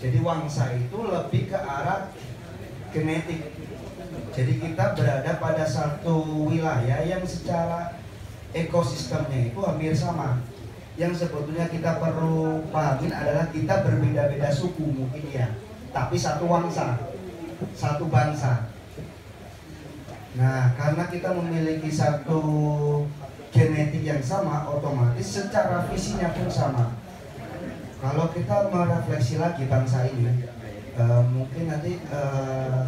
Jadi wangsa itu lebih ke arah genetik. Jadi kita berada pada satu wilayah yang secara ekosistemnya itu hampir sama. Yang sebetulnya kita perlu pahamin adalah kita berbeda-beda suku mungkin ya, tapi satu wangsa, satu bangsa. Nah, karena kita memiliki satu genetik yang sama, otomatis secara visinya pun sama. Kalau kita merefleksi lagi bangsa ini, mungkin nanti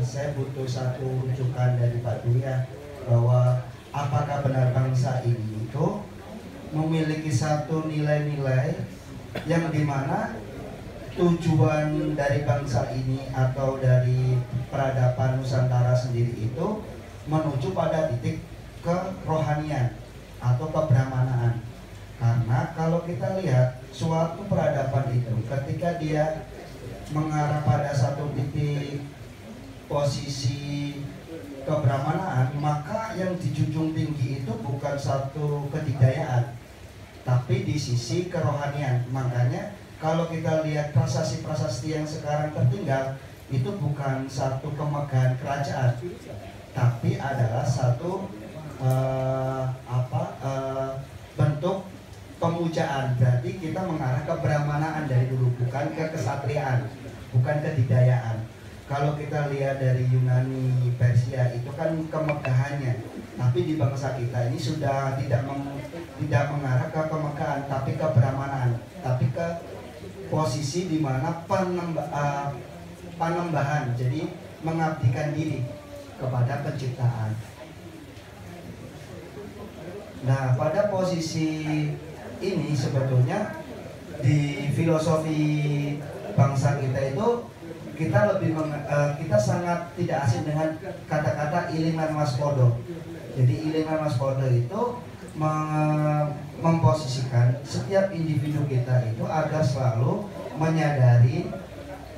saya butuh satu rujukan dari Pak Dwi ya, bahwa apakah benar bangsa ini itu memiliki satu nilai-nilai yang dimana tujuan dari bangsa ini atau dari peradaban Nusantara sendiri itu menuju pada titik kerohanian atau kebrahmanaan. Karena kalau kita lihat suatu peradaban itu ketika dia mengarah pada satu titik posisi kebrahmanaan, maka yang dijunjung tinggi itu bukan satu kedikdayaan, tapi di sisi kerohanian. Makanya kalau kita lihat prasasti-prasasti yang sekarang tertinggal itu bukan satu kemegahan kerajaan, tapi adalah satu bentuk pemujaan. Berarti kita mengarah ke brahmanaan dari dulu, bukan ke kesatriaan, bukan kedikdayaan. Kalau kita lihat dari Yunani, Persia itu kan kemegahannya, tapi di bangsa kita ini sudah tidak mengarah ke kemegahan, tapi ke brahmanaan, tapi ke posisi di mana panembahan, jadi mengabdikan diri kepada penciptaan. Nah, pada posisi ini sebetulnya di filosofi bangsa kita itu kita sangat tidak asing dengan kata-kata ilingan waspodo. Jadi ilingan waspodo itu memposisikan setiap individu kita itu agar selalu menyadari,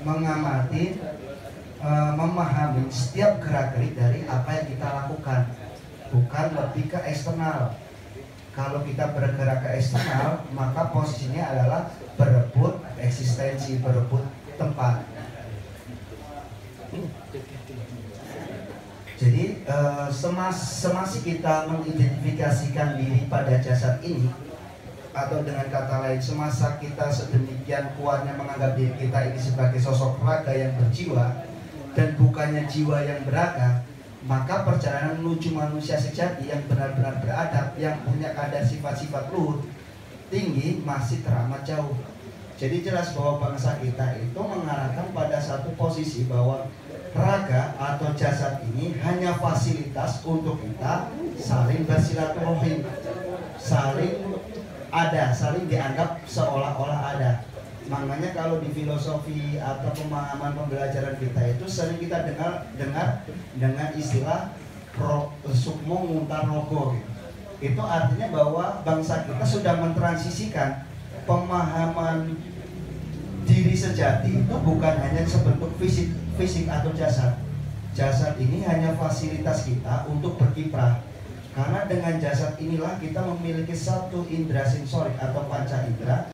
mengamati, memahami setiap gerak-gerik dari apa yang kita lakukan, bukan lebih ke eksternal. Kalau kita bergerak ke eksternal, maka posisinya adalah berebut eksistensi, berebut tempat. Jadi semasa kita mengidentifikasikan diri pada jasad ini, atau dengan kata lain, semasa kita sedemikian kuatnya menganggap diri kita ini sebagai sosok raga yang berjiwa dan bukannya jiwa yang beraga, maka perjalanan menuju manusia sejati yang benar-benar beradab, yang punya kadar sifat-sifat luhur tinggi masih teramat jauh. Jadi jelas bahwa bangsa kita itu mengarahkan pada satu posisi bahwa raga atau jasad ini hanya fasilitas untuk kita saling bersilaturahim, saling ada, saling dianggap seolah-olah ada. Makanya kalau di filosofi atau pemahaman pembelajaran kita itu sering kita dengar dengan istilah sukmo nguntar rogo gitu. Itu artinya bahwa bangsa kita sudah mentransisikan pemahaman diri sejati itu bukan hanya sebentuk fisik atau jasad. Jasad ini hanya fasilitas kita untuk berkiprah. Karena dengan jasad inilah kita memiliki satu indera sensorik atau panca indera